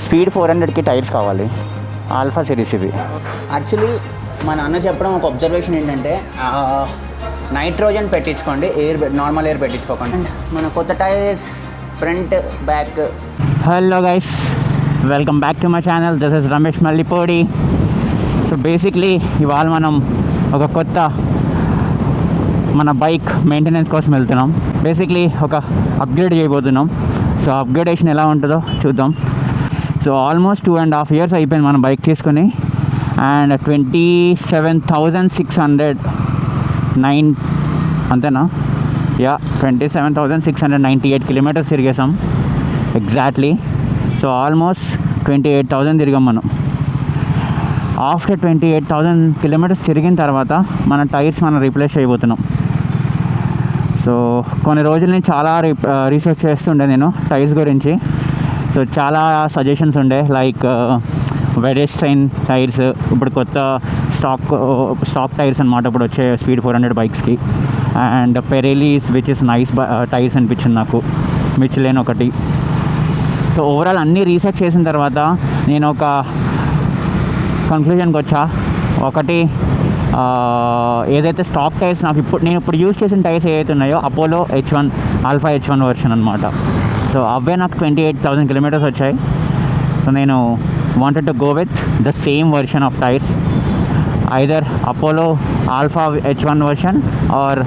Speed 400కి tyres కావాలి, alpha series ఇవి. యాక్చువల్లీ మా నాన్న చెప్పడం ఒక అబ్జర్వేషన్ ఏంటంటే నైట్రోజన్ పెట్టించుకోండి, నార్మల్ ఎయిర్ పెట్టించుకోకండి. మన కొత్త tyres front back. Hello guys, welcome back to my channel. This is Ramesh Mallipodi. So basically ఇవాళ మనం ఒక కొత్త మన బైక్ మెయింటెనెన్స్ కోసం వెళ్తున్నాం. బేసిక్లీ ఒక అప్గ్రేడ్ చేయబోతున్నాం. సో అప్గ్రేడేషన్ ఎలా ఉంటుందో చూద్దాం. సో ఆల్మోస్ట్ 2.5 years అయిపోయింది మన బైక్ తీసుకొని, అండ్ 27,609 అంతేనా? 27,698 కిలోమీటర్స్ తిరిగేసాం ఎగ్జాక్ట్లీ. సో ఆల్మోస్ట్ 28,000 తిరిగాం మనం. ఆఫ్టర్ 28,000 కిలోమీటర్స్ తిరిగిన తర్వాత మన టైర్స్ మనం రీప్లేస్ చేయబోతున్నాం. సో కొన్ని రోజుల నుంచి చాలా రీసెర్చ్ చేస్తుండే నేను టైర్స్ గురించి. సో చాలా సజెషన్స్ ఉండే, లైక్ వెడెస్టైన్ టైర్స్, ఇప్పుడు కొత్త స్టాక్ టైర్స్ అనమాట ఇప్పుడు వచ్చే స్పీడ్ 400 బైక్స్కి. And Pirellis which is nice tyres అనిపించింది నాకు, మిచ్లేన్ ఒకటి. సో ఓవరాల్ అన్నీ రీసెర్చ్ చేసిన తర్వాత నేను ఒక కన్క్లూజన్కి వచ్చా. ఒకటి, ఏదైతే స్టాక్ టైర్స్ నేను ఇప్పుడు యూజ్ చేసిన టైర్స్ ఏవైతే ఉన్నాయో Apollo H1 alpha H1 version అనమాట. సో అవే నాకు 28,000 కిలోమీటర్స్ వచ్చాయి. సో నేను wanted to go with the same version of tyres, either Apollo alpha H1 version or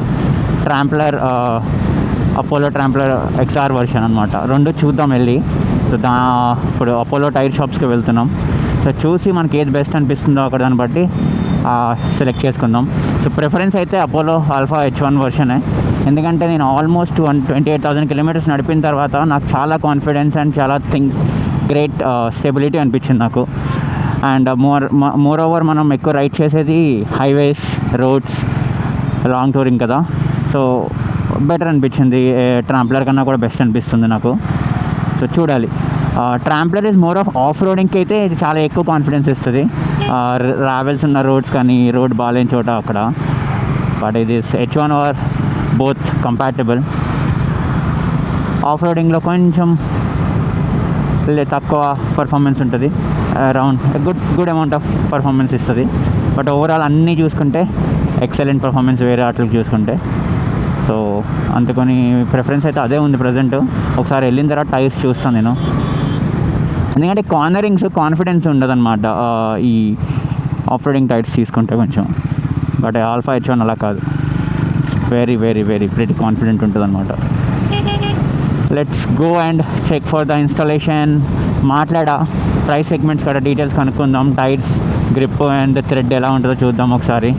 Apollo Trampler XR version అనమాట. రెండు చూద్దాం వెళ్ళి. సో ఇప్పుడు అపోలో టైర్ షాప్స్కి వెళ్తున్నాం. సో చూసి మనకి ఏది బెస్ట్ అనిపిస్తుందో అక్కడ దాన్ని బట్టి సెలెక్ట్ చేసుకుందాం. సో ప్రిఫరెన్స్ అయితే అపోలో ఆల్ఫా H1 వర్షనే, ఎందుకంటే నేను ఆల్మోస్ట్ 28,000 కిలోమీటర్స్ నడిపిన తర్వాత నాకు చాలా కాన్ఫిడెన్స్ అండ్ చాలా గ్రేట్ స్టెబిలిటీ అనిపించింది నాకు. అండ్ మోర్ ఓవర్ మనం ఎక్కువ రైడ్ చేసేది హైవేస్, రోడ్స్, లాంగ్ టూరింగ్ కదా. సో బెటర్ అనిపించింది, ట్రాంప్లర్ కన్నా కూడా బెస్ట్ అనిపిస్తుంది నాకు. సో చూడాలి. ట్రాంప్లర్ ఈజ్ మోర్ ఆఫ్ రోడింగ్కి అయితే ఇది చాలా ఎక్కువ కాన్ఫిడెన్స్ ఇస్తుంది, రావెల్స్ ఉన్న రోడ్స్ కానీ రోడ్ బాగాలేని చోట అక్కడ. బట్ ఇది H1 or both compatible. Off రోడింగ్లో కొంచెం తక్కువ పర్ఫార్మెన్స్ ఉంటుంది, around good amount of performance ఇస్తుంది. బట్ ఓవరాల్ అన్నీ చూసుకుంటే ఎక్సలెంట్ పర్ఫార్మెన్స్ వేరే వాటికి చూసుకుంటే. సో అందుకని ప్రిఫరెన్స్ అయితే అదే ఉంది ప్రజెంట్. ఒకసారి వెళ్ళిన తర్వాత టైర్స్ చూస్తాను నేను, ఎందుకంటే కార్నరింగ్స్ కాన్ఫిడెన్స్ ఉండదు అనమాట ఈ ఆఫ్ రోడింగ్ టైర్స్ తీసుకుంటే కొంచెం. బట్ ఆల్ఫా H1 అలా కాదు, very very very pretty confident ఉంటుంది అనమాట. Let's go and check for the installation. Price segments కూడా డీటెయిల్స్ కనుక్కుందాం. టైర్స్ గ్రిప్ అండ్ థ్రెడ్ ఎలా ఉంటుందో చూద్దాం ఒకసారి.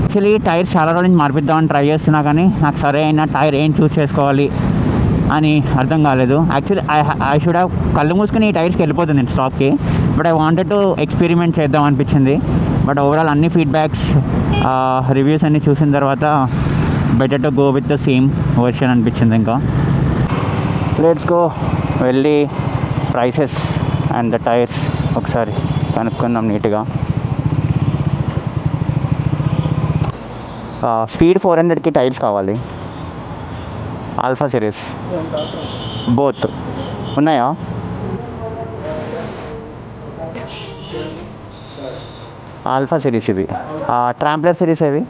యాక్చువల్లీ టైర్స్ చాలా రోజుల నుంచి మార్పిద్దామని ట్రై చేస్తున్నా, కానీ నాకు సరైన టైర్ ఏం చూస్ చేసుకోవాలి అని అర్థం కాలేదు. యాక్చువల్లీ ఐ షుడ్ హ్యావ్ కళ్ళు మూసుకుని ఈ టైర్స్కి వెళ్ళిపోతుంది నేను స్టాక్కి. But I wanted to experiment చేద్దాం అనిపించింది. బట్ ఓవరాల్ అన్ని ఫీడ్బ్యాక్స్, రివ్యూస్ అన్నీ చూసిన తర్వాత better to go with the same version అనిపించింది. ఇంకా లెట్స్ గో, వెళ్ళి ప్రైసెస్ అండ్ ద టైర్స్ ఒకసారి కనుక్కుందాం నీట్గా. స్పీడ్ 400కి టైర్స్ కావాలి, ఆల్ఫా సిరీస్ బోత్ ఉన్నాయా? ఆల్ఫా సిరీస్ ఇవి, ట్రాంప్లర్ సిరీస్ ఇవి.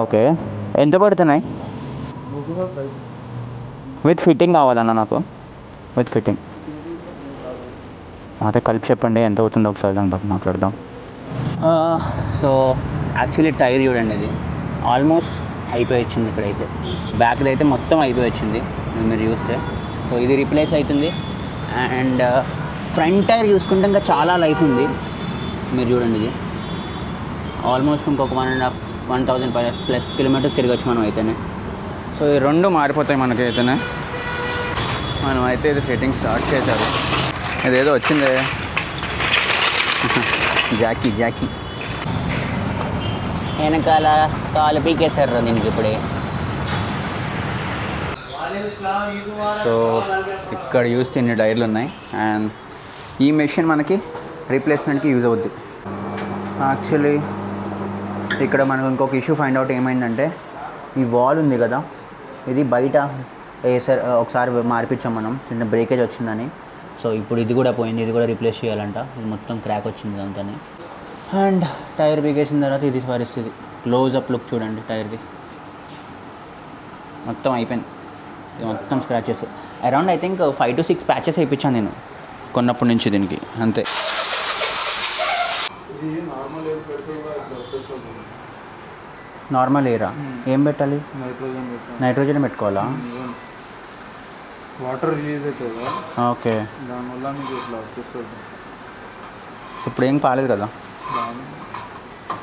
ఓకే, ఎంత పడుతున్నాయి? విత్ ఫిట్టింగ్ కావాలన్నా నాకు, విత్ ఫిట్టింగ్. అదే కలిపి చెప్పండి ఎంత అవుతుందో ఒకసారి దాని బట్టి మాట్లాడదాం. సో యాక్చువల్లీ టైర్ చూడండి, ఇది ఆల్మోస్ట్ అయిపోయి వచ్చింది. ఇక్కడైతే బ్యాక్ది అయితే మొత్తం అయిపోయి వచ్చింది మీరు చూస్తే. సో ఇది రీప్లేస్ అవుతుంది. అండ్ ఫ్రంట్ టైర్ చూసుకుంటే ఇంకా చాలా లైఫ్ ఉంది. మీరు చూడండి, ఇది ఆల్మోస్ట్ ఇంకొక 1,500+ కిలోమీటర్స్ తిరగచ్చు మనం అయితేనే. సో ఈ రెండు మారిపోతాయి మనకైతేనే. మనం అయితే ఇది ఫిట్టింగ్ స్టార్ట్ చేశారు. ఇదేదో వచ్చిందే జాకీ వెనకాల కాలు పీకేశారు దీనికి ఇప్పుడే. సో ఇక్కడ చూస్తే ఇన్ని టైర్లు ఉన్నాయి. అండ్ ఈ మెషిన్ మనకి రీప్లేస్మెంట్కి యూజ్ అవుద్ది. యాక్చువల్లీ ఇక్కడ మనకు ఇంకొక ఇష్యూ ఫైండ్ అవుట్ ఏమైందంటే, ఈ వాల్ ఉంది కదా, ఇది బయట ఒకసారి మార్పించాం మనం, చిన్న బ్రేకేజ్ వచ్చిందని. సో ఇప్పుడు ఇది కూడా పోయింది, ఇది కూడా రీప్లేస్ చేయాలంట. ఇది మొత్తం క్రాక్ వచ్చింది అంతా. అండ్ టైర్ బిగేసిన తర్వాత ఇది పరిస్థితి. క్లోజ్అప్ లుక్ చూడండి టైర్ది, మొత్తం అయిపోయింది. ఇది మొత్తం scratches. Around I think 5 to 6 patches వేయించాను నేను కొన్నప్పటి నుంచి దీనికి, అంతే. నార్మల్ ఎయిరా? ఏం పెట్టాలి? నైట్రోజన్ పెట్టుకోవాలా? వాటర్ రిలీజ్ అవుతుంది. ఓకే, దానివల్ల మీకు ఇట్లా వచ్చేస్తుంది. ఇప్పుడు ఏం కాలేదు కదా.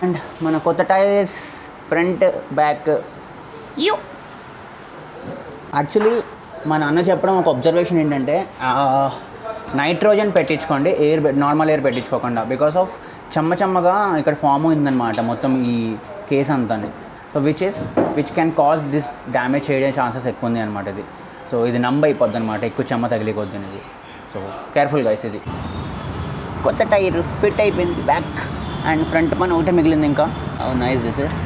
అండ్ మన కొత్త టైర్స్ ఫ్రంట్ బ్యాక్. యాక్చువల్లీ మా నాన్న చెప్పడం ఒక అబ్జర్వేషన్ ఏంటంటే, నైట్రోజన్ పెట్టించుకోండి, నార్మల్ ఎయిర్ పెట్టించుకోకుండా. బికాస్ ఆఫ్ చెమ్మగా ఇక్కడ ఫామ్ అయిందనమాట మొత్తం ఈ కేస్ అంతా. So which can cause this damage చేయడం ఛాన్సెస్ ఎక్కువ ఉంది అనమాట ఇది. సో ఇది నంబ్ అయిపోద్ది అనమాట, ఎక్కువ చెమ్మ తగిలిపోద్ది అనేది. So careful guys. ఇది కొత్త టైర్ ఫిట్ అయిపోయింది బ్యాక్ అండ్ ఫ్రంట్ పని ఒకటే మిగిలింది ఇంకా. Nice this is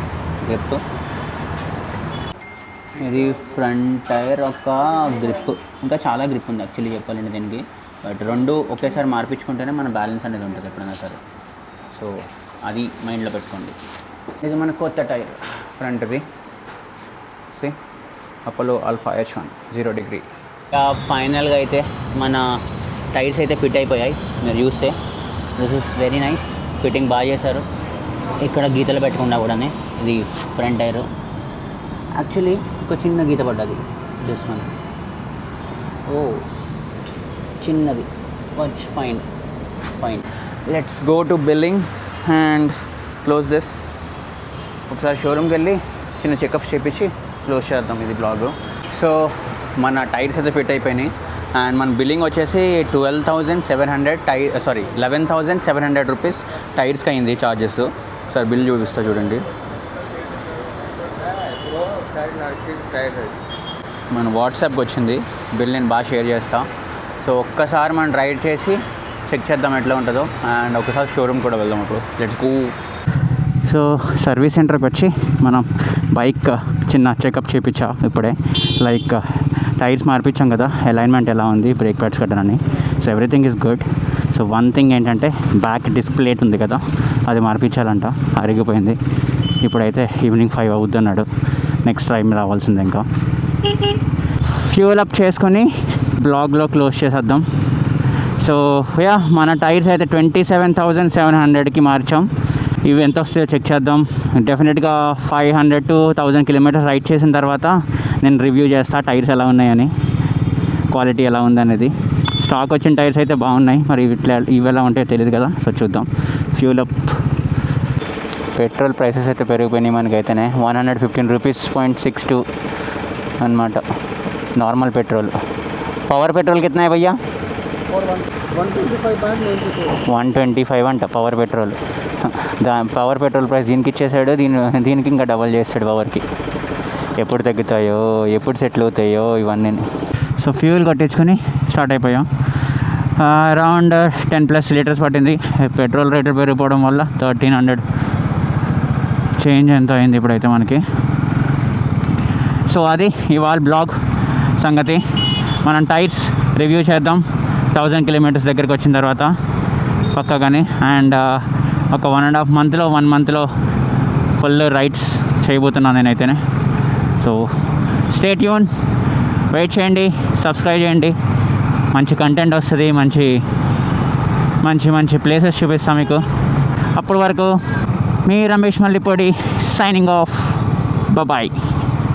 grip. ఇది ఫ్రంట్ టైర్ ఒక గ్రిప్, ఇంకా చాలా గ్రిప్ ఉంది యాక్చువల్లీ చెప్పాలంటే దీనికి. బట్ రెండు ఒకేసారి మార్పించుకుంటేనే మన బ్యాలెన్స్ అనేది ఉంటుంది ఎప్పుడైనా సరే. సో అది మైండ్లో పెట్టుకోండి. ఇది మన కొత్త టైర్ ఫ్రంట్ది. See Apollo alpha H1 0 degree. ఫైనల్గా అయితే మన టైర్స్ అయితే ఫిట్ అయిపోయాయి. మీరు చూస్తే this is very nice. Fitting బాగా చేశారు. ఇక్కడ గీతలు పెట్టకుండా కూడా. ఇది ఫ్రంట్ టైర్. యాక్చువల్లీ ఒక చిన్న గీత పడ్డది, దిస్ వన్. ఓ చిన్నది, but fine. Let's go to billing and close this. ఒకసారి షోరూమ్కి వెళ్ళి చిన్న చెకప్ చేయించి క్లోజ్ చేద్దాం ఇది బ్లాగ్. సో మన టైర్స్ అయితే ఫిట్ అయిపోయినాయి అండ్ మన బిల్లింగ్ వచ్చేసి 11,700 రూపీస్ టైర్స్కి అయింది ఛార్జెస్. సార్ బిల్ చూపిస్తా చూడండి. మన వాట్సాప్కి వచ్చింది బిల్, నేను బాగా షేర్ చేస్తా. సో ఒక్కసారి మనం రైడ్ చేసి చెక్ చేద్దాం ఎట్లా ఉంటుందో. అండ్ ఒకసారి షోరూమ్ కూడా వెళ్దాం. అప్పుడు లెట్స్ గో. సో సర్వీస్ సెంటర్కి వచ్చి మనం బైక్ చిన్న చెకప్ చేయించా ఇప్పుడే. లైక్ టైర్స్ మార్పించాం కదా, అలైన్మెంట్ ఎలా ఉంది, బ్రేక్ ప్యాడ్స్ కట్టనని. So everything is good. So one thing ఏంటంటే బ్యాక్ డిస్క్ ప్లేట్ ఉంది కదా, అది మార్పించాలంట, అరిగిపోయింది. ఇప్పుడైతే ఈవినింగ్ 5 అవుద్ది అన్నాడు. నెక్స్ట్ టైం రావాల్సిందే. ఇంకా ఫ్యూల్ అప్ చేసుకొని బ్లాగ్లో క్లోజ్ చేసేద్దాం. సో యా, మన టైర్స్ అయితే 27,700కి మార్చాం. ఇవి ఎంత వస్తాయో చెక్ చేద్దాం. డెఫినెట్గా 500 to 1000 కిలోమీటర్స్ రైడ్ చేసిన తర్వాత నేను రివ్యూ చేస్తా టైర్స్ ఎలా ఉన్నాయని, క్వాలిటీ ఎలా ఉందనేది. స్టాక్ వచ్చిన టైర్స్ అయితే బాగున్నాయి, మరి ఇవి ఎలా ఉంటాయో తెలియదు కదా. సో చూద్దాం. Fuel up. పెట్రోల్ ప్రైసెస్ అయితే పెరిగిపోయినాయి మనకైతేనే. 115 రూపీస్.62 అనమాట నార్మల్ పెట్రోల్. పవర్ పెట్రోల్ కిतना है भैया? 125 అంట power petrol. Power petrol price దీనికి ఇచ్చేసాడు, దీనికి ఇంకా డబల్ చేస్తాడు పవర్కి. ఎప్పుడు తగ్గుతాయో, ఎప్పుడు సెటిల్ అవుతాయో ఇవన్నీ. సో ఫ్యూల్ కట్టించుకొని స్టార్ట్ అయిపోయాం. అరౌండ్ 10+ లీటర్స్ పట్టింది. పెట్రోల్ రేట్లు పెరిగిపోవడం వల్ల 1300 చేంజ్ ఎంత అయింది ఇప్పుడైతే మనకి. సో అది ఇవాళ బ్లాగ్ సంగతి. మనం టైర్స్ రివ్యూ చేద్దాం 1000 కిలోమీటర్స్ దగ్గరికి వచ్చిన తర్వాత పక్కగానే. అండ్ ఒక 1 మంత్లో ఫుల్ రైడ్స్ చేయబోతున్నాను నేనైతేనే. సో స్టే ట్యూన్, వెయిట్ చేయండి, సబ్స్క్రైబ్ చేయండి. మంచి కంటెంట్ వస్తుంది, మంచి ప్లేసెస్ చూపిస్తాం మీకు. అప్పటి వరకు మీ Ramesh Mallipudi signing off. Bye.